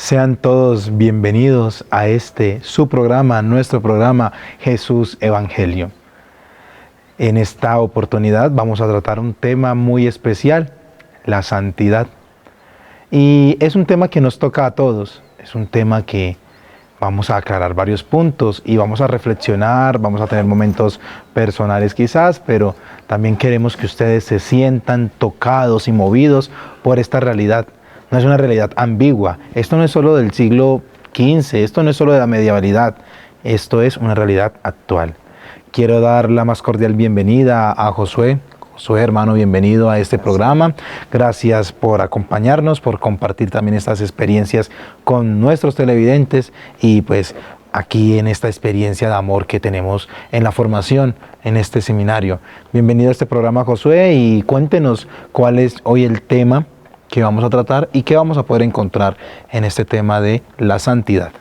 Sean todos bienvenidos a su programa, nuestro programa Jesús Evangelio. En esta oportunidad vamos a tratar un tema muy especial, la santidad. Y es un tema que nos toca a todos, es un tema que vamos a aclarar varios puntos y vamos a reflexionar, vamos a tener momentos personales quizás, pero también queremos que ustedes se sientan tocados y movidos por esta realidad. No es una realidad ambigua, esto no es solo del siglo XV, esto no es solo de la medievalidad, esto es una realidad actual. Quiero dar la más cordial bienvenida a Josué. Josué, hermano, bienvenido a este programa. Gracias por acompañarnos, por compartir también estas experiencias con nuestros televidentes y pues aquí en esta experiencia de amor que tenemos en la formación, en este seminario. Bienvenido a este programa, Josué, y cuéntenos cuál es hoy el tema que vamos a tratar y qué vamos a poder encontrar en este tema de la santidad.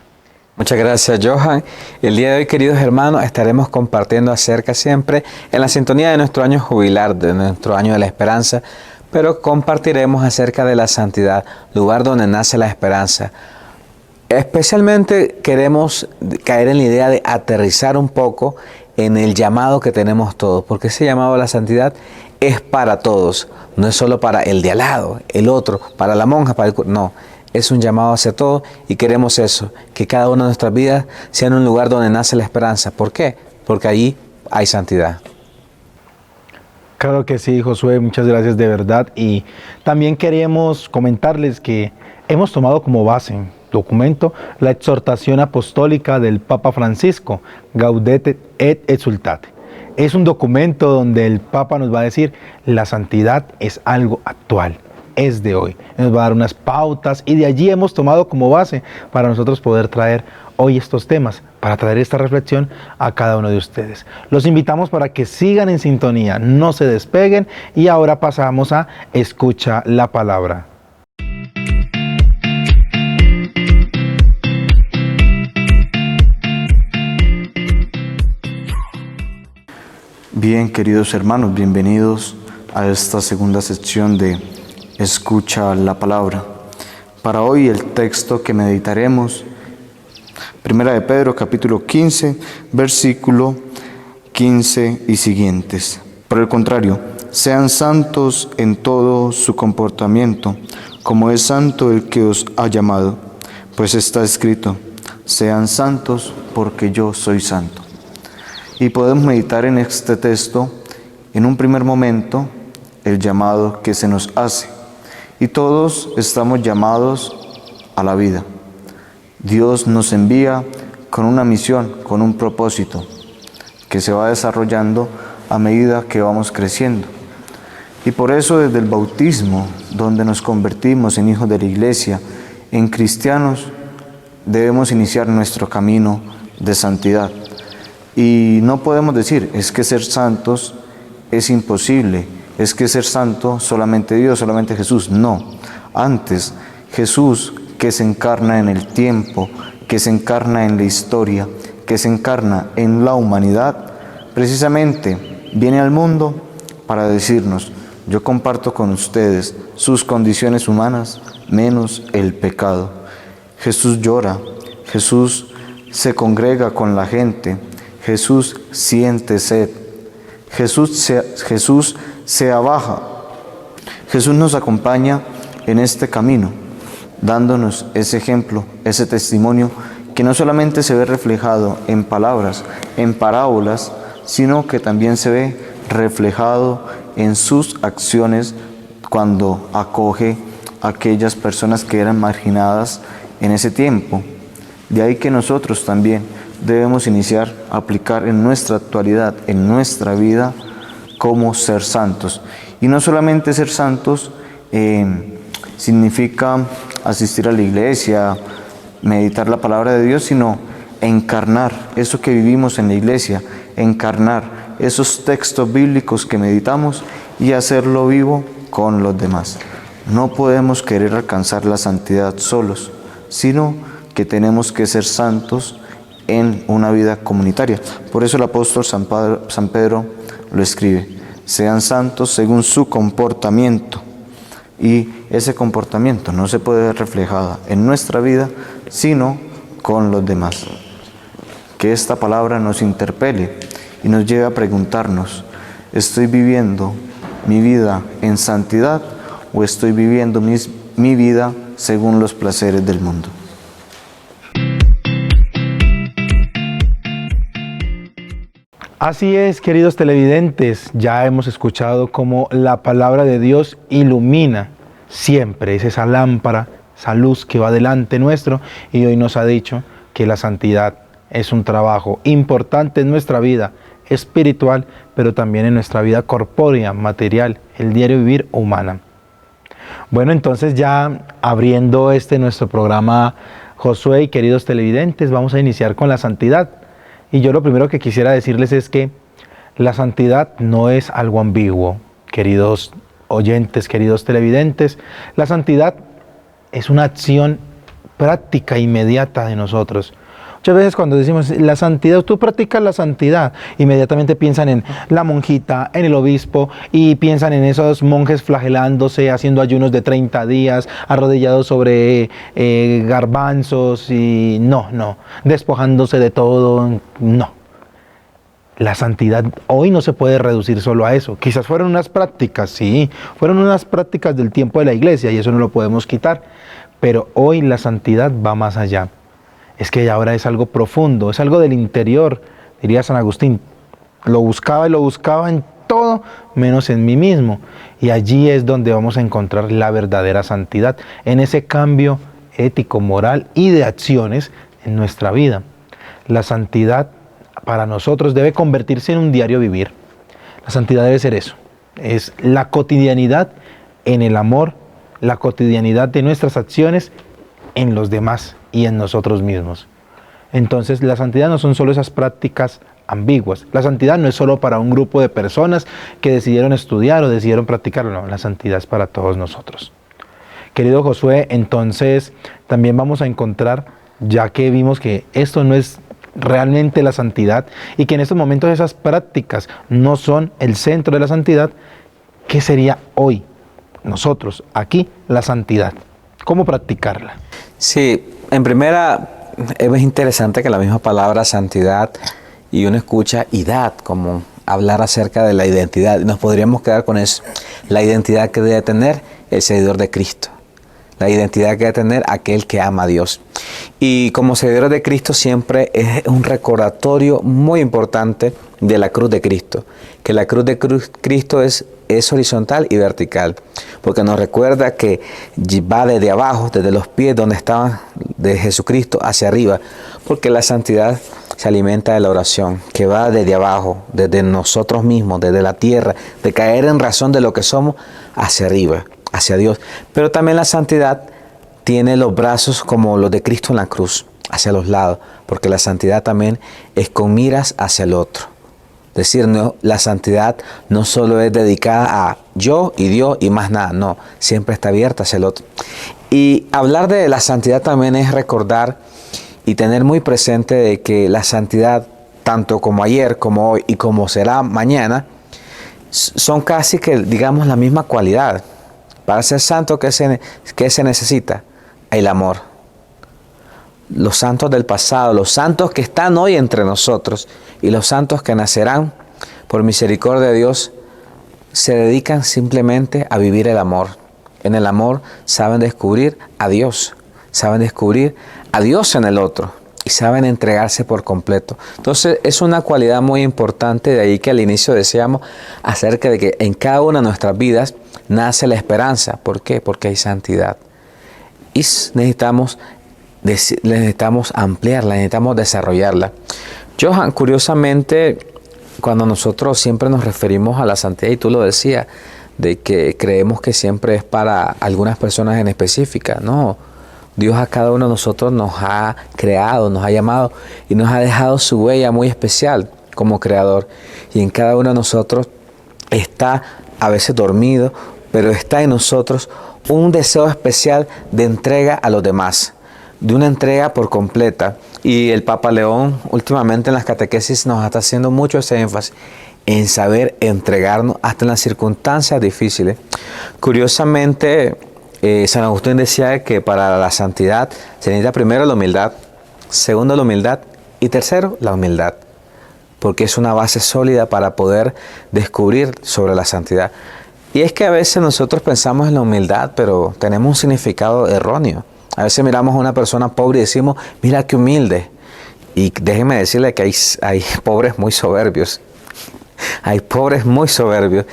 Muchas gracias, Johan. El día de hoy, queridos hermanos, estaremos compartiendo acerca siempre en la sintonía de nuestro año jubilar, de nuestro año de la esperanza, pero compartiremos acerca de la santidad, lugar donde nace la esperanza. Especialmente queremos caer en la idea de aterrizar un poco en el llamado que tenemos todos, porque ese llamado a la santidad es para todos, no es solo para el de al lado, el otro, para la monja, para el no. Es un llamado hacia todos y queremos eso, que cada una de nuestras vidas sea en un lugar donde nace la esperanza. ¿Por qué? Porque allí hay santidad. Claro que sí, Josué, muchas gracias de verdad. Y también queríamos comentarles que hemos tomado como base, documento, la exhortación apostólica del Papa Francisco, Gaudete et Exsultate. Es un documento donde el Papa nos va a decir, la santidad es algo actual. Es de hoy, nos va a dar unas pautas y de allí hemos tomado como base para nosotros poder traer hoy estos temas, para traer esta reflexión a cada uno de ustedes. Los invitamos para que sigan en sintonía, no se despeguen y ahora pasamos a Escucha la Palabra. Bien, queridos hermanos, bienvenidos a esta segunda sección de Escucha la Palabra. Para hoy el texto que meditaremos, Primera de Pedro, capítulo 15, versículo 15 y siguientes. Por el contrario, sean santos en todo su comportamiento, como es santo el que os ha llamado, pues está escrito, sean santos porque yo soy santo. Y podemos meditar en este texto, en un primer momento, el llamado que se nos hace. Y todos estamos llamados a la vida. Dios nos envía con una misión, con un propósito, que se va desarrollando a medida que vamos creciendo. Y por eso desde el bautismo, donde nos convertimos en hijos de la Iglesia, en cristianos, debemos iniciar nuestro camino de santidad. Y no podemos decir, es que ser santos es imposible, es que ser santo solamente Dios, solamente Jesús. No, antes Jesús, que se encarna en el tiempo, que se encarna en la historia, que se encarna en la humanidad, precisamente viene al mundo para decirnos, yo comparto con ustedes sus condiciones humanas, menos el pecado. Jesús llora, Jesús se congrega con la gente, Jesús siente sed, Jesús se abaja. Jesús nos acompaña en este camino, dándonos ese ejemplo, ese testimonio que no solamente se ve reflejado en palabras, en parábolas, sino que también se ve reflejado en sus acciones cuando acoge a aquellas personas que eran marginadas en ese tiempo. De ahí que nosotros también debemos iniciar a aplicar en nuestra actualidad, en nuestra vida, cómo ser santos. Y no solamente ser santos significa asistir a la iglesia, meditar la palabra de Dios, sino encarnar eso que vivimos en la iglesia, encarnar esos textos bíblicos que meditamos y hacerlo vivo con los demás. No podemos querer alcanzar la santidad solos, sino que tenemos que ser santos en una vida comunitaria. Por eso el apóstol San Pedro lo escribe, sean santos según su comportamiento, y ese comportamiento no se puede ver reflejado en nuestra vida, sino con los demás. Que esta palabra nos interpele y nos lleve a preguntarnos, ¿estoy viviendo mi vida en santidad o estoy viviendo mi vida según los placeres del mundo? Así es, queridos televidentes, ya hemos escuchado cómo la palabra de Dios ilumina siempre, es esa lámpara, esa luz que va delante nuestro, y hoy nos ha dicho que la santidad es un trabajo importante en nuestra vida espiritual, pero también en nuestra vida corpórea, material, el diario vivir humana. Bueno, entonces ya abriendo nuestro programa, Josué y queridos televidentes, vamos a iniciar con la santidad. Y yo lo primero que quisiera decirles es que la santidad no es algo ambiguo, queridos oyentes, queridos televidentes. La santidad es una acción práctica, inmediata de nosotros. Muchas veces cuando decimos la santidad, tú practicas la santidad, inmediatamente piensan en la monjita, en el obispo, y piensan en esos monjes flagelándose, haciendo ayunos de 30 días, arrodillados sobre garbanzos, y no, despojándose de todo, no. La santidad hoy no se puede reducir solo a eso. Quizás fueron unas prácticas, sí, fueron unas prácticas del tiempo de la iglesia, y eso no lo podemos quitar, pero hoy la santidad va más allá. Es que ahora es algo profundo, es algo del interior, diría San Agustín. Lo buscaba y lo buscaba en todo menos en mí mismo. Y allí es donde vamos a encontrar la verdadera santidad, en ese cambio ético, moral y de acciones en nuestra vida. La santidad para nosotros debe convertirse en un diario vivir. La santidad debe ser eso, es la cotidianidad en el amor, la cotidianidad de nuestras acciones en los demás y en nosotros mismos. Entonces, la santidad no son solo esas prácticas ambiguas. La santidad no es solo para un grupo de personas que decidieron estudiar o decidieron practicarlo. No, la santidad es para todos nosotros. Querido Josué, entonces también vamos a encontrar, ya que vimos que esto no es realmente la santidad y que en estos momentos esas prácticas no son el centro de la santidad, ¿qué sería hoy, nosotros, aquí, la santidad? ¿Cómo practicarla? Sí, en primera es interesante que la misma palabra santidad y uno escucha idad, como hablar acerca de la identidad. Nos podríamos quedar con eso, la identidad que debe tener el seguidor de Cristo, la identidad que debe tener aquel que ama a Dios. Y como seguidores de Cristo siempre es un recordatorio muy importante de la cruz de Cristo, que la cruz de Cristo es horizontal y vertical, porque nos recuerda que va desde abajo, desde los pies donde estaban de Jesucristo hacia arriba, porque la santidad se alimenta de la oración, que va desde abajo, desde nosotros mismos, desde la tierra, de caer en razón de lo que somos hacia arriba, hacia Dios. Pero también la santidad tiene los brazos como los de Cristo en la cruz, hacia los lados, porque la santidad también es con miras hacia el otro. Es decir, no, la santidad no solo es dedicada a yo y Dios y más nada, no, siempre está abierta hacia el otro. Y hablar de la santidad también es recordar y tener muy presente de que la santidad, tanto como ayer, como hoy y como será mañana, son casi que, digamos, la misma cualidad. Para ser santo, ¿qué se necesita? El amor. Los santos del pasado, los santos que están hoy entre nosotros y los santos que nacerán por misericordia de Dios, se dedican simplemente a vivir el amor. En el amor saben descubrir a Dios, saben descubrir a Dios en el otro y saben entregarse por completo. Entonces es una cualidad muy importante, de ahí que al inicio decíamos acerca de que en cada una de nuestras vidas nace la esperanza. ¿Por qué? Porque hay santidad. Y necesitamos ampliarla, necesitamos desarrollarla. Johan, curiosamente, cuando nosotros siempre nos referimos a la santidad, y tú lo decías, de que creemos que siempre es para algunas personas en específica. No, Dios a cada uno de nosotros nos ha creado, nos ha llamado y nos ha dejado su huella muy especial como creador. Y en cada uno de nosotros está a veces dormido, pero está en nosotros un deseo especial de entrega a los demás, de una entrega por completa. Y el Papa León últimamente en las catequesis nos está haciendo mucho ese énfasis. en saber entregarnos hasta en las circunstancias difíciles. Curiosamente, San Agustín decía que para la santidad se necesita primero la humildad, segundo la humildad y tercero la humildad, porque es una base sólida para poder descubrir sobre la santidad. Y es que a veces nosotros pensamos en la humildad, pero tenemos un significado erróneo. A veces miramos a una persona pobre y decimos, mira qué humilde. Y déjenme decirle que hay pobres muy soberbios. Hay pobres muy soberbios.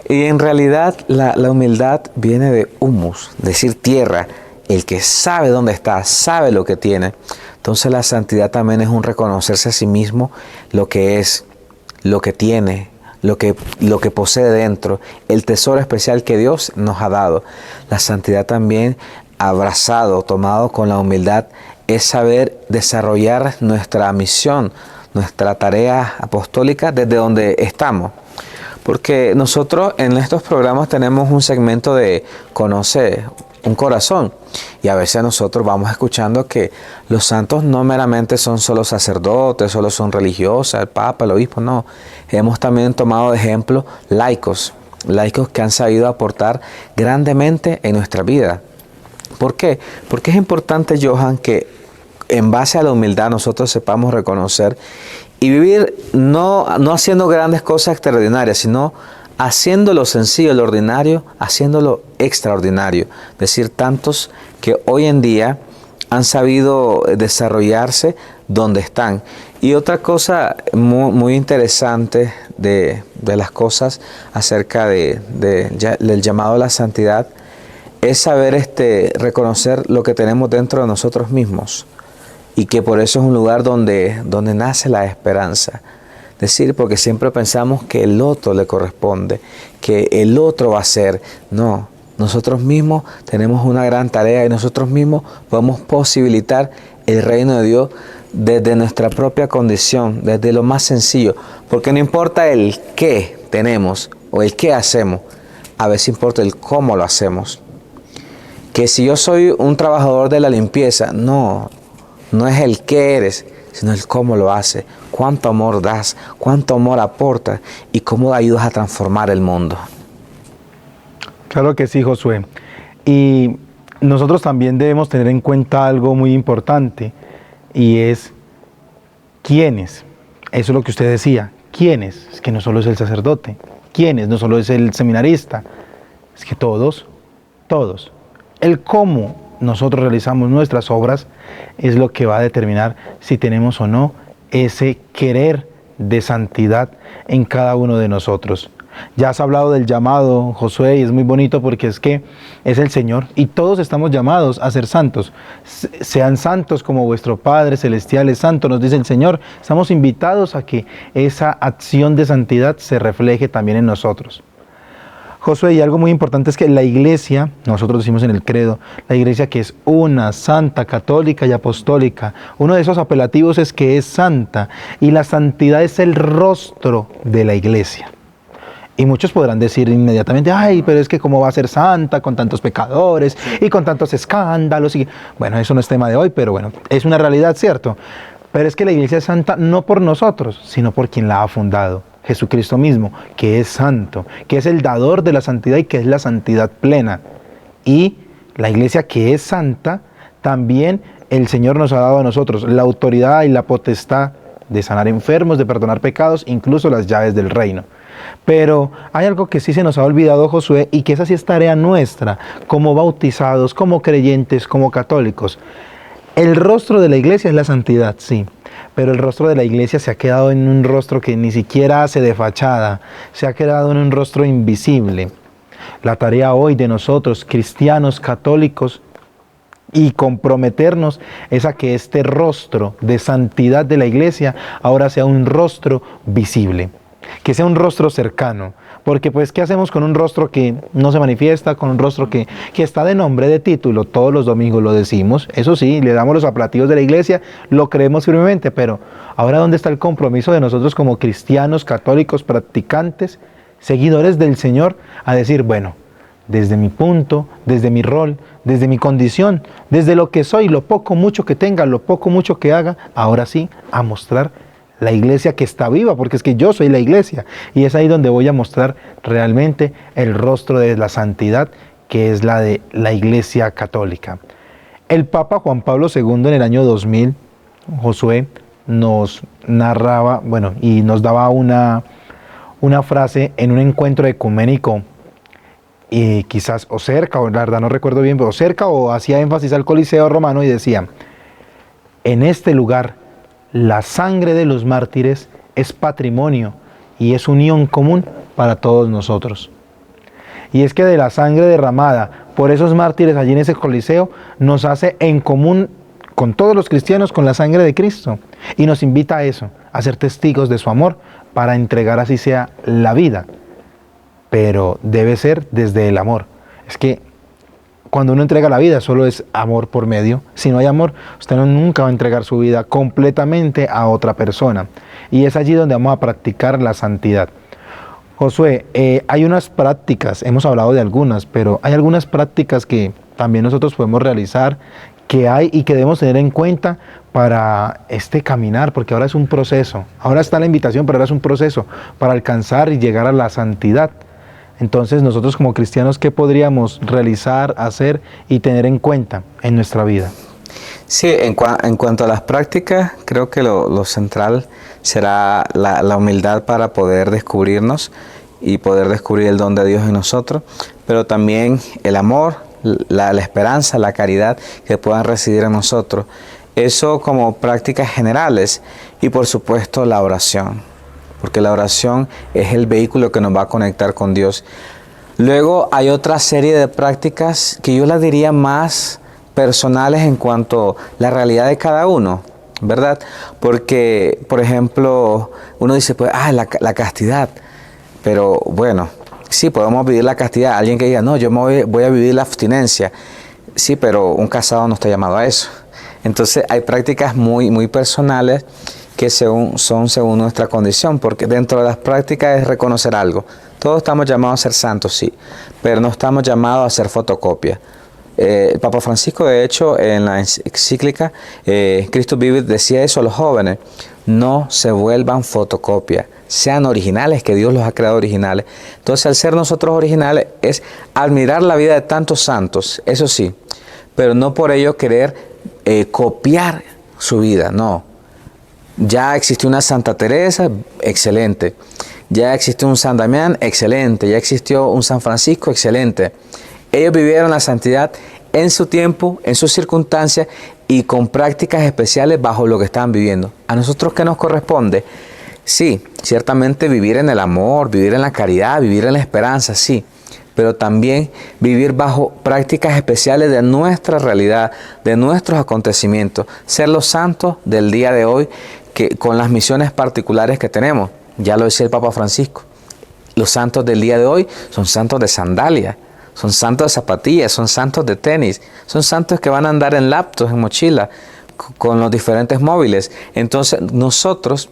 Y en realidad la humildad viene de humus, decir tierra. El que sabe dónde está, sabe lo que tiene. Entonces la santidad también es un reconocerse a sí mismo lo que es, lo que tiene, lo que posee dentro, el tesoro especial que Dios nos ha dado. La santidad también, abrazado, tomado con la humildad, es saber desarrollar nuestra misión, nuestra tarea apostólica desde donde estamos. Porque nosotros en estos programas tenemos un segmento de Conoce un corazón. Y a veces nosotros vamos escuchando que los santos no meramente son solo sacerdotes, solo son religiosas, el Papa, el Obispo, no. Hemos también tomado de ejemplo laicos que han sabido aportar grandemente en nuestra vida. ¿Por qué? Porque es importante, Johan, que en base a la humildad nosotros sepamos reconocer y vivir no haciendo grandes cosas extraordinarias, sino haciendo lo sencillo, lo ordinario, haciéndolo extraordinario. Es decir, tantos que hoy en día han sabido desarrollarse donde están. Y otra cosa muy interesante de las cosas acerca del llamado a la santidad es saber reconocer lo que tenemos dentro de nosotros mismos. Y que por eso es un lugar donde nace la esperanza. Decir, porque siempre pensamos que el otro le corresponde, que el otro va a ser. No, nosotros mismos tenemos una gran tarea y nosotros mismos podemos posibilitar el reino de Dios desde nuestra propia condición, desde lo más sencillo. Porque no importa el qué tenemos o el qué hacemos, a veces importa el cómo lo hacemos. Que si yo soy un trabajador de la limpieza, no es el qué eres, sino el cómo lo haces, cuánto amor das, cuánto amor aportas y cómo ayudas a transformar el mundo. Claro que sí, Josué. Y nosotros también debemos tener en cuenta algo muy importante y es quiénes. Eso es lo que usted decía. ¿Quiénes? Es que no solo es el sacerdote. ¿Quiénes? No solo es el seminarista. Es que todos. El cómo nosotros realizamos nuestras obras es lo que va a determinar si tenemos o no ese querer de santidad en cada uno de nosotros. Ya has hablado del llamado, Josué, y es muy bonito porque es que es el Señor y todos estamos llamados a ser santos. Sean santos como vuestro Padre Celestial es santo, nos dice el Señor. Estamos invitados a que esa acción de santidad se refleje también en nosotros. Josué, y algo muy importante es que la iglesia, nosotros decimos en el credo, la iglesia que es una, santa, católica y apostólica, uno de esos apelativos es que es santa, y la santidad es el rostro de la iglesia. Y muchos podrán decir inmediatamente, ay, pero es que cómo va a ser santa con tantos pecadores y con tantos escándalos. Y bueno, eso no es tema de hoy, pero bueno, es una realidad, ¿cierto? Pero es que la iglesia es santa no por nosotros, sino por quien la ha fundado. Jesucristo mismo, que es santo, que es el dador de la santidad y que es la santidad plena. Y la iglesia que es santa, también el Señor nos ha dado a nosotros la autoridad y la potestad de sanar enfermos, de perdonar pecados, incluso las llaves del reino. Pero hay algo que sí se nos ha olvidado, Josué, y que esa sí es tarea nuestra, como bautizados, como creyentes, como católicos. El rostro de la iglesia es la santidad, sí. Pero el rostro de la iglesia se ha quedado en un rostro que ni siquiera hace de fachada, se ha quedado en un rostro invisible. La tarea hoy de nosotros, cristianos, católicos, y comprometernos es a que este rostro de santidad de la iglesia ahora sea un rostro visible, que sea un rostro cercano. Porque pues, ¿qué hacemos con un rostro que no se manifiesta, con un rostro que está de nombre, de título? Todos los domingos lo decimos, eso sí, le damos los aplativos de la iglesia, lo creemos firmemente, pero ahora ¿dónde está el compromiso de nosotros como cristianos, católicos, practicantes, seguidores del Señor, a decir, bueno, desde mi punto, desde mi rol, desde mi condición, desde lo que soy, lo poco, mucho que tenga, lo poco, mucho que haga, ahora sí, a mostrar la iglesia que está viva, porque es que yo soy la iglesia. Y es ahí donde voy a mostrar realmente el rostro de la santidad, que es la de la iglesia católica. El Papa Juan Pablo II en el año 2000, Josué, nos narraba, bueno, y nos daba una frase en un encuentro ecuménico, y quizás o cerca, o la verdad no recuerdo bien, pero cerca o hacía énfasis al Coliseo romano y decía: en este lugar la sangre de los mártires es patrimonio y es unión común para todos nosotros. Y es que de la sangre derramada por esos mártires allí en ese Coliseo nos hace en común con todos los cristianos con la sangre de Cristo, y nos invita a eso, a ser testigos de su amor, para entregar así sea la vida, pero debe ser desde el amor. Es que cuando uno entrega la vida solo es amor por medio. Si no hay amor, usted nunca va a entregar su vida completamente a otra persona, y es allí donde vamos a practicar la santidad. Josué, hay unas prácticas, hemos hablado de algunas, pero hay algunas prácticas que también nosotros podemos realizar, que hay y que debemos tener en cuenta para este caminar, porque ahora es un proceso. Ahora está la invitación, pero ahora es un proceso para alcanzar y llegar a la santidad. Entonces, nosotros como cristianos, ¿qué podríamos realizar, hacer y tener en cuenta en nuestra vida? Sí, en cuanto a las prácticas, creo que lo central será la humildad para poder descubrirnos y poder descubrir el don de Dios en nosotros, pero también el amor, la esperanza, la caridad que puedan residir en nosotros. Eso como prácticas generales, y por supuesto la oración, porque la oración es el vehículo que nos va a conectar con Dios. Luego hay otra serie de prácticas que yo las diría más personales en cuanto a la realidad de cada uno, ¿verdad? Porque, por ejemplo, uno dice, pues, la castidad, pero bueno, sí, podemos vivir la castidad. Alguien que diga, no, yo voy a vivir la abstinencia. Sí, pero un casado no está llamado a eso. Entonces hay prácticas muy personales que son según nuestra condición, porque dentro de las prácticas es reconocer algo. Todos estamos llamados a ser santos, sí, pero no estamos llamados a hacer fotocopia. El Papa Francisco, de hecho, en la encíclica Cristo Vive, decía eso a los jóvenes: no se vuelvan fotocopia, sean originales, que Dios los ha creado originales. Entonces, al ser nosotros originales, es admirar la vida de tantos santos, eso sí, pero no por ello querer copiar su vida, no. Ya existió una Santa Teresa, excelente. Ya existió un San Damián, excelente. Ya existió un San Francisco, excelente. Ellos vivieron la santidad en su tiempo, en sus circunstancias y con prácticas especiales bajo lo que estaban viviendo. ¿A nosotros qué nos corresponde? Sí, ciertamente vivir en el amor, vivir en la caridad, vivir en la esperanza, sí, pero también vivir bajo prácticas especiales de nuestra realidad, de nuestros acontecimientos, ser los santos del día de hoy, que con las misiones particulares que tenemos. Ya lo decía el Papa Francisco, los santos del día de hoy son santos de sandalia, son santos de zapatillas, son santos de tenis, son santos que van a andar en laptops, en mochila, con los diferentes móviles. Entonces nosotros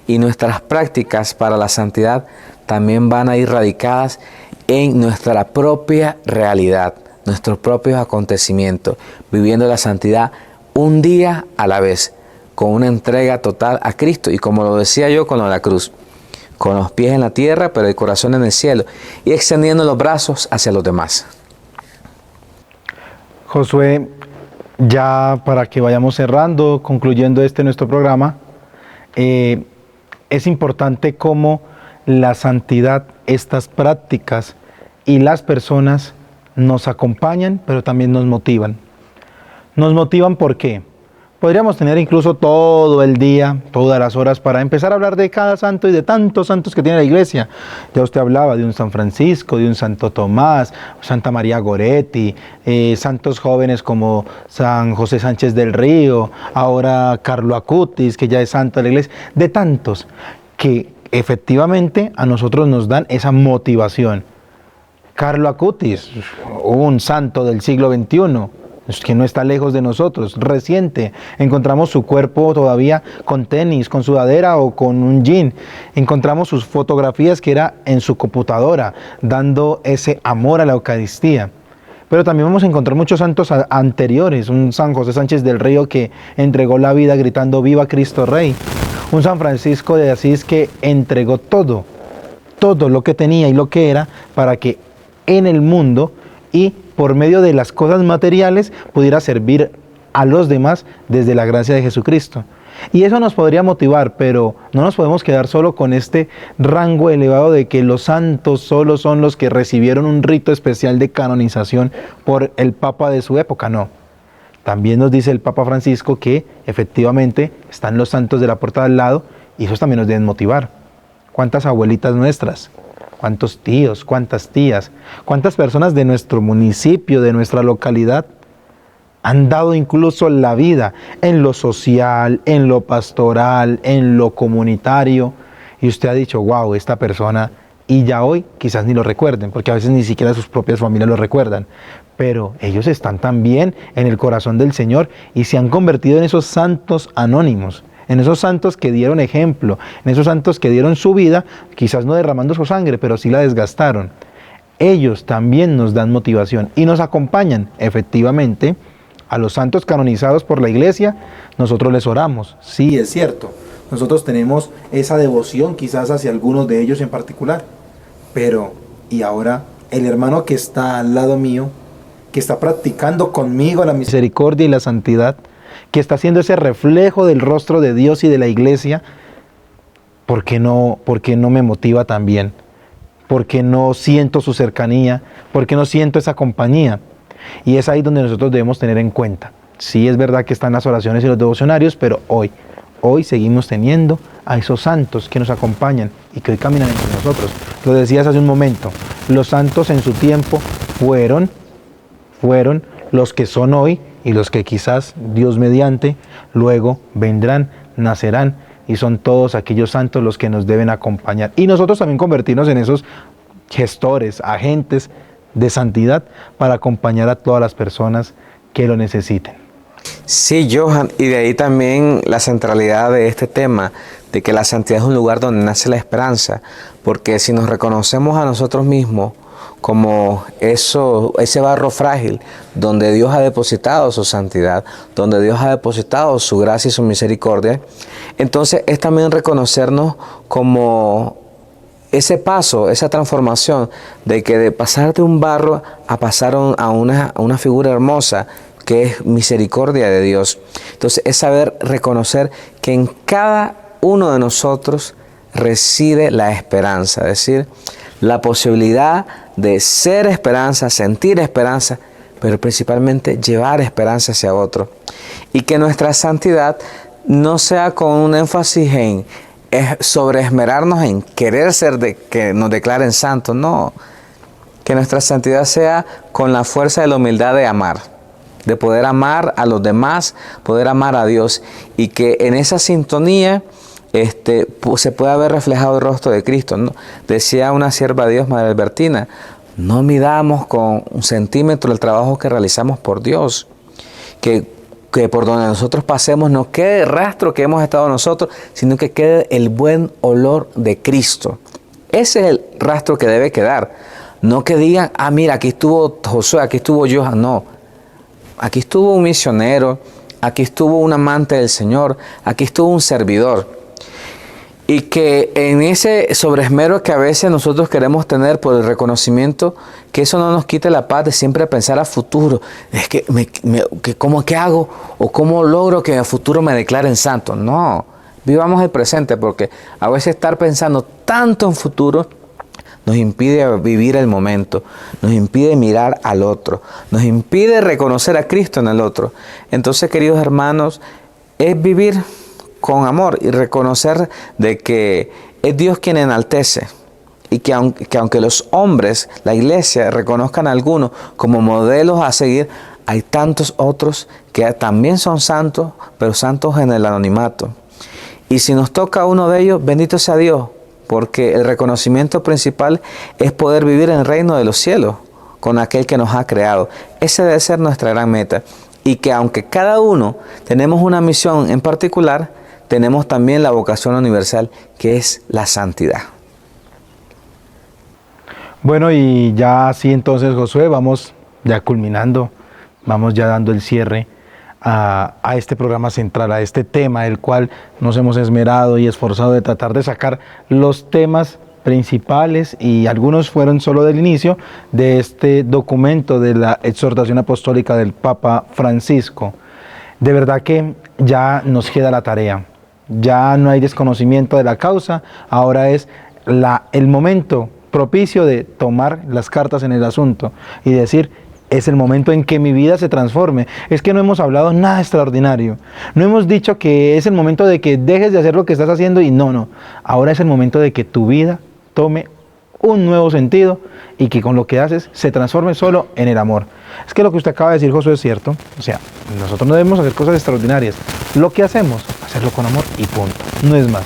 y nuestras prácticas para la santidad también van a ir radicadas en nuestra propia realidad, nuestros propios acontecimientos, viviendo la santidad un día a la vez, con una entrega total a Cristo, y como lo decía yo con lo de la cruz, con los pies en la tierra, pero el corazón en el cielo, y extendiendo los brazos hacia los demás. Josué, ya para que vayamos cerrando, concluyendo nuestro programa, es importante cómo la santidad, estas prácticas y las personas nos acompañan, pero también nos motivan. Nos motivan, ¿por qué? Podríamos tener incluso todo el día, todas las horas, para empezar a hablar de cada santo y de tantos santos que tiene la iglesia. Ya usted hablaba de un San Francisco, de un Santo Tomás, Santa María Goretti, santos jóvenes como San José Sánchez del Río, ahora Carlo Acutis, que ya es santo de la iglesia, de tantos que efectivamente a nosotros nos dan esa motivación. Carlo Acutis, un santo del siglo XXI, que no está lejos de nosotros, reciente. Encontramos su cuerpo todavía con tenis, con sudadera o con un jean. Encontramos sus fotografías que era en su computadora, dando ese amor a la Eucaristía. Pero también vamos a encontrar muchos santos anteriores, un San José Sánchez del Río que entregó la vida gritando "Viva Cristo Rey", Un San Francisco de Asís que entregó todo, todo lo que tenía y lo que era para que en el mundo y por medio de las cosas materiales pudiera servir a los demás desde la gracia de Jesucristo. Y eso nos podría motivar, pero no nos podemos quedar solo con este rango elevado de que los santos solo son los que recibieron un rito especial de canonización por el Papa de su época, no. También nos dice el Papa Francisco que efectivamente están los santos de la puerta de al lado y esos también nos deben motivar. ¿Cuántas abuelitas nuestras? ¿Cuántos tíos? ¿Cuántas tías? ¿Cuántas personas de nuestro municipio, de nuestra localidad han dado incluso la vida en lo social, en lo pastoral, en lo comunitario? Y usted ha dicho, wow, esta persona, y ya hoy quizás ni lo recuerden, porque a veces ni siquiera sus propias familias lo recuerdan, pero ellos están también en el corazón del Señor y se han convertido en esos santos anónimos, en esos santos que dieron ejemplo, en esos santos que dieron su vida, quizás no derramando su sangre, pero sí la desgastaron. Ellos también nos dan motivación y nos acompañan efectivamente. A los santos canonizados por la Iglesia, nosotros les oramos. Sí, es cierto. Nosotros tenemos esa devoción quizás hacia algunos de ellos en particular. Pero, y ahora, el hermano que está al lado mío, que está practicando conmigo la misericordia y la santidad, que está haciendo ese reflejo del rostro de Dios y de la Iglesia, ¿por qué no me motiva también? ¿Por qué no siento su cercanía? ¿Por qué no siento esa compañía? Y es ahí donde nosotros debemos tener en cuenta. Sí es verdad que están las oraciones y los devocionarios, pero hoy seguimos teniendo a esos santos que nos acompañan y que hoy caminan entre nosotros. Lo decías hace un momento, los santos en su tiempo fueron los que son hoy y los que quizás Dios mediante luego vendrán, nacerán y son todos aquellos santos los que nos deben acompañar. Y nosotros también convertirnos en esos gestores, agentes de santidad para acompañar a todas las personas que lo necesiten. Sí, Johan, y de ahí también la centralidad de este tema, de que la santidad es un lugar donde nace la esperanza, porque si nos reconocemos a nosotros mismos como ese barro frágil donde Dios ha depositado su santidad, donde Dios ha depositado su gracia y su misericordia, entonces es también reconocernos como ese paso, esa transformación de que de pasar de un barro a pasar a una figura hermosa que es misericordia de Dios. Entonces es saber reconocer que en cada uno de nosotros reside la esperanza, es decir, la posibilidad de ser esperanza, sentir esperanza, pero principalmente llevar esperanza hacia otro. Y que nuestra santidad no sea con un énfasis en sobreesmerarnos en querer que nos declaren santos, no. Que nuestra santidad sea con la fuerza de la humildad de amar, de poder amar a los demás, poder amar a Dios, y que en esa sintonía se pueda ver reflejado el rostro de Cristo, ¿no? Decía una sierva de Dios, Madre Albertina, no midamos con un centímetro el trabajo que realizamos por Dios, que por donde nosotros pasemos no quede rastro que hemos estado nosotros, sino que quede el buen olor de Cristo. Ese es el rastro que debe quedar. No que digan, mira, aquí estuvo Josué, aquí estuvo Johan. No, aquí estuvo un misionero, aquí estuvo un amante del Señor, aquí estuvo un servidor. Y que en ese sobreesmero que a veces nosotros queremos tener por el reconocimiento, que eso no nos quite la paz de siempre pensar a futuro. Es que, ¿qué hago? ¿O cómo logro que en el futuro me declaren santo? No, vivamos el presente, porque a veces estar pensando tanto en futuro nos impide vivir el momento, nos impide mirar al otro, nos impide reconocer a Cristo en el otro. Entonces, queridos hermanos, es vivir con amor y reconocer de que es Dios quien enaltece, y que aunque los hombres, la iglesia, reconozcan a algunos como modelos a seguir, hay tantos otros que también son santos, pero santos en el anonimato. Y si nos toca uno de ellos, bendito sea Dios, porque el reconocimiento principal es poder vivir en el reino de los cielos con aquel que nos ha creado. Esa debe ser nuestra gran meta. Y que aunque cada uno tenemos una misión en particular, tenemos también la vocación universal, que es la santidad. Bueno, y ya así entonces, Josué, vamos ya culminando, vamos ya dando el cierre a este programa central, a este tema, el cual nos hemos esmerado y esforzado de tratar de sacar los temas principales, y algunos fueron solo del inicio de este documento de la exhortación apostólica del Papa Francisco. De verdad que ya nos queda la tarea, ya no hay desconocimiento de la causa, ahora es el momento propicio de tomar las cartas en el asunto y decir: es el momento en que mi vida se transforme. Es que no hemos hablado nada extraordinario, no hemos dicho que es el momento de que dejes de hacer lo que estás haciendo, y no, ahora es el momento de que tu vida tome un nuevo sentido y que con lo que haces se transforme solo en el amor. Es que lo que usted acaba de decir, Josué, es cierto. O sea, nosotros no debemos hacer cosas extraordinarias. Lo que hacemos, hacerlo con amor y punto. No es más.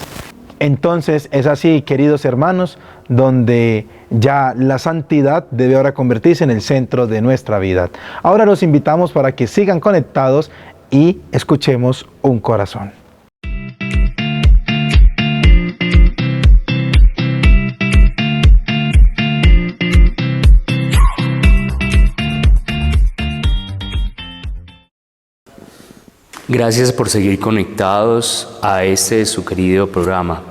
Entonces es así, queridos hermanos, donde ya la santidad debe ahora convertirse en el centro de nuestra vida. Ahora los invitamos para que sigan conectados y escuchemos un corazón. Gracias por seguir conectados a este su querido programa.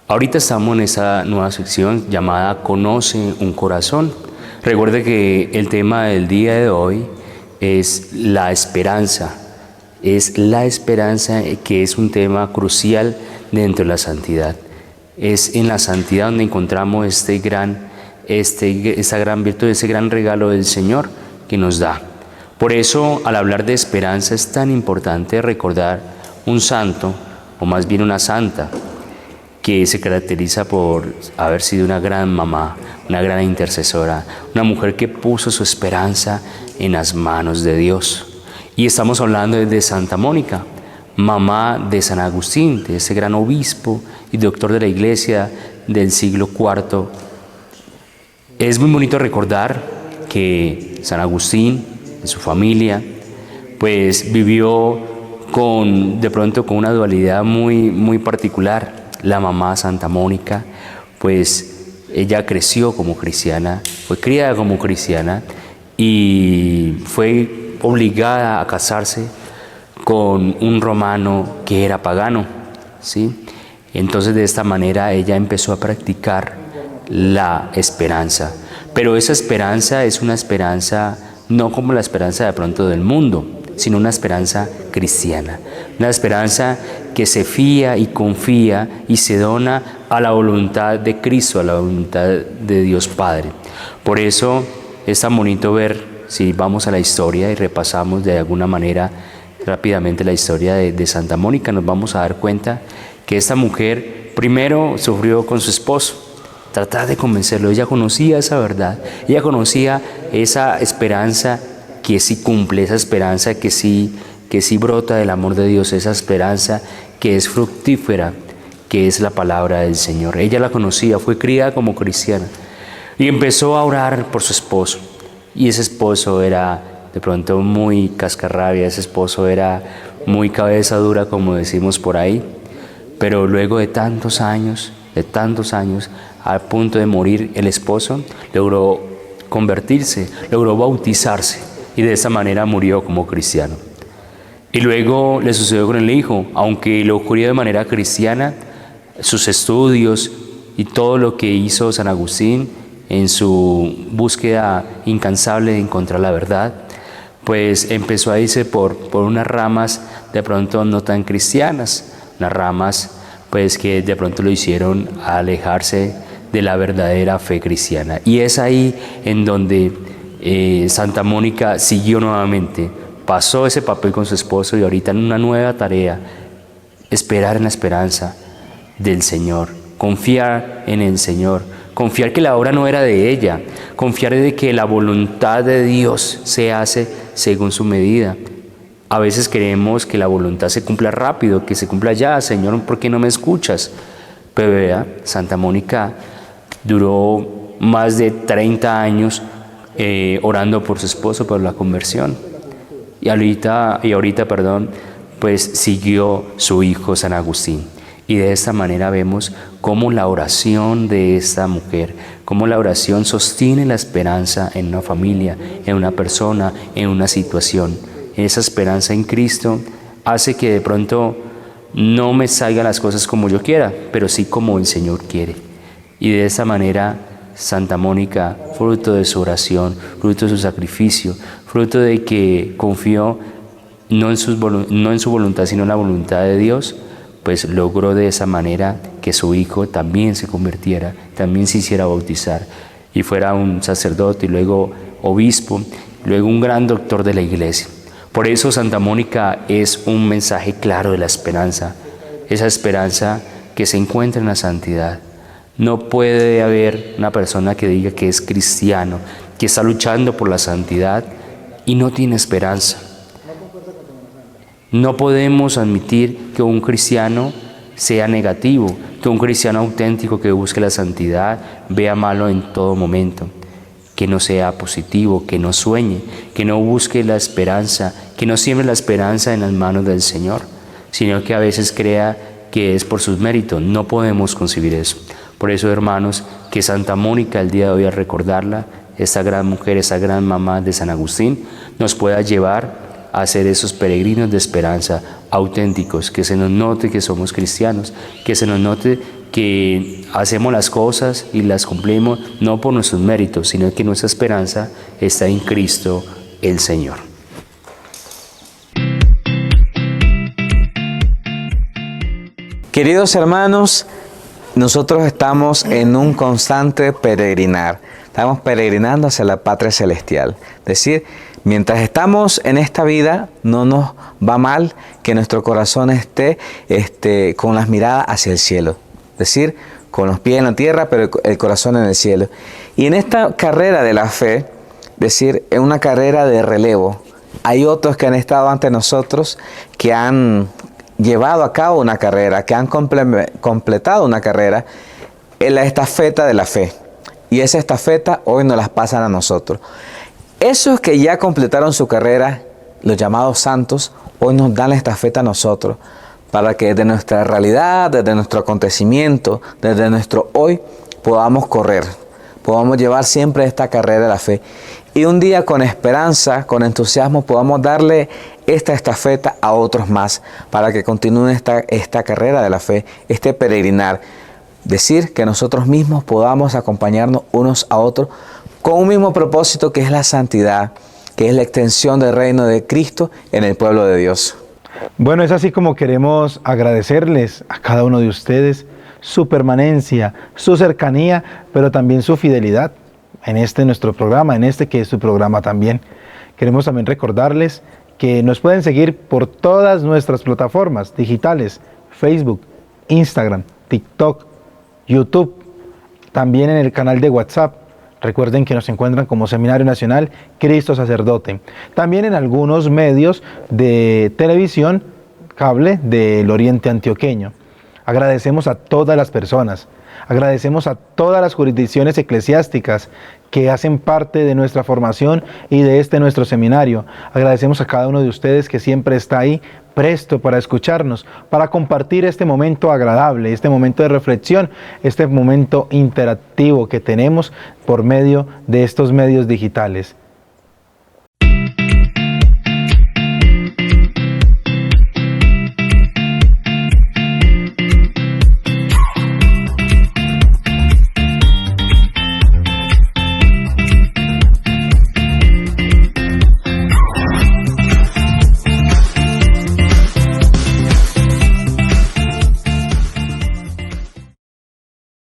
Ahorita estamos en esa nueva sección llamada Conoce un Corazón. Recuerde que el tema del día de hoy es la esperanza. Es la esperanza, que es un tema crucial dentro de la santidad. Es en la santidad donde encontramos esta gran virtud, ese gran regalo del Señor que nos da. Por eso, al hablar de esperanza, es tan importante recordar un santo, o más bien una santa, que se caracteriza por haber sido una gran mamá, una gran intercesora, una mujer que puso su esperanza en las manos de Dios. Y estamos hablando de Santa Mónica, mamá de San Agustín, de ese gran obispo y doctor de la Iglesia del siglo IV. Es muy bonito recordar que San Agustín, su familia, pues vivió de pronto con una dualidad muy particular. La mamá Santa Mónica, pues ella creció como cristiana, fue criada como cristiana y fue obligada a casarse con un romano que era pagano, ¿sí? Entonces de esta manera ella empezó a practicar la esperanza, pero esa esperanza es una esperanza no como la esperanza de pronto del mundo, sino una esperanza cristiana, una esperanza que se fía y confía y se dona a la voluntad de Cristo, a la voluntad de Dios Padre. Por eso es tan bonito ver, si vamos a la historia y repasamos de alguna manera rápidamente la historia de Santa Mónica, nos vamos a dar cuenta que esta mujer primero sufrió con su esposo, tratar de convencerlo. Ella conocía esa verdad, ella conocía esa esperanza que sí cumple, esa esperanza que sí brota del amor de Dios, esa esperanza que es fructífera, que es la palabra del Señor. Ella la conocía, fue criada como cristiana y empezó a orar por su esposo. Y ese esposo era de pronto muy cascarrabia, ese esposo era muy cabeza dura, como decimos por ahí, pero luego de tantos años, al punto de morir el esposo, logró convertirse, logró bautizarse y de esa manera murió como cristiano. Y luego le sucedió con el hijo, aunque lo ocurrió de manera cristiana, sus estudios y todo lo que hizo San Agustín en su búsqueda incansable de encontrar la verdad, pues empezó a irse por unas ramas de pronto no tan cristianas, unas ramas pues que de pronto lo hicieron alejarse de la verdadera fe cristiana. Y es ahí en donde Santa Mónica siguió nuevamente, pasó ese papel con su esposo y ahorita en una nueva tarea, esperar en la esperanza del Señor, confiar en el Señor, confiar que la obra no era de ella, confiar de que la voluntad de Dios se hace según su medida. A veces queremos que la voluntad se cumpla rápido, que se cumpla ya. Señor, ¿por qué no me escuchas? Pero vea, Santa Mónica duró más de 30 años orando por su esposo, por la conversión. Y ahorita, pues siguió su hijo San Agustín. Y de esta manera vemos cómo la oración de esta mujer, cómo la oración sostiene la esperanza en una familia, en una persona, en una situación. esa esperanza en Cristo, hace que de pronto no me salgan las cosas como yo quiera, pero sí como el Señor quiere. Y de esa manera, Santa Mónica, fruto de su oración, fruto de su sacrificio, fruto de que confió no en su voluntad, sino en la voluntad de Dios, pues logró de esa manera que su hijo también se convirtiera, también se hiciera bautizar y fuera un sacerdote y luego obispo, luego un gran doctor de la iglesia. Por eso Santa Mónica es un mensaje claro de la esperanza, esa esperanza que se encuentra en la santidad. No puede haber una persona que diga que es cristiano, que está luchando por la santidad y no tiene esperanza. No podemos admitir que un cristiano sea negativo, que un cristiano auténtico que busque la santidad vea malo en todo momento, que no sea positivo, que no sueñe, que no busque la esperanza, que no siembre la esperanza en las manos del Señor, sino que a veces crea que es por sus méritos. No podemos concebir eso. Por eso, hermanos, que Santa Mónica, el día de hoy, al recordarla, esta gran mujer, esa gran mamá de San Agustín, nos pueda llevar a ser esos peregrinos de esperanza auténticos, que se nos note que somos cristianos, que se nos note que hacemos las cosas y las cumplimos no por nuestros méritos, sino que nuestra esperanza está en Cristo el Señor. Queridos hermanos, nosotros estamos en un constante peregrinar. Estamos peregrinando hacia la patria celestial. Es decir, mientras estamos en esta vida, no nos va mal que nuestro corazón esté con las miradas hacia el cielo. Es decir, con los pies en la tierra, pero el corazón en el cielo. Y en esta carrera de la fe, es decir, en una carrera de relevo, hay otros que han estado ante nosotros, que han llevado a cabo una carrera, que han completado una carrera en la estafeta de la fe. Y esa estafeta hoy nos las pasan a nosotros. Esos que ya completaron su carrera, los llamados santos, hoy nos dan la estafeta a nosotros, para que desde nuestra realidad, desde nuestro acontecimiento, desde nuestro hoy, podamos correr, podamos llevar siempre esta carrera de la fe. Y un día con esperanza, con entusiasmo, podamos darle esta estafeta a otros más, para que continúen esta carrera de la fe, este peregrinar. Decir que nosotros mismos podamos acompañarnos unos a otros con un mismo propósito, que es la santidad, que es la extensión del reino de Cristo en el pueblo de Dios. Bueno, es así como queremos agradecerles a cada uno de ustedes su permanencia, su cercanía, pero también su fidelidad en nuestro programa, que es su programa también. Queremos también recordarles que nos pueden seguir por todas nuestras plataformas digitales: Facebook, Instagram, TikTok, YouTube, también en el canal de WhatsApp. Recuerden que nos encuentran como Seminario Nacional Cristo Sacerdote. También en algunos medios de televisión, cable del Oriente Antioqueño. Agradecemos a todas las personas, agradecemos a todas las jurisdicciones eclesiásticas que hacen parte de nuestra formación y de nuestro seminario. Agradecemos a cada uno de ustedes que siempre está ahí, presto para escucharnos, para compartir este momento agradable, este momento de reflexión, este momento interactivo que tenemos por medio de estos medios digitales.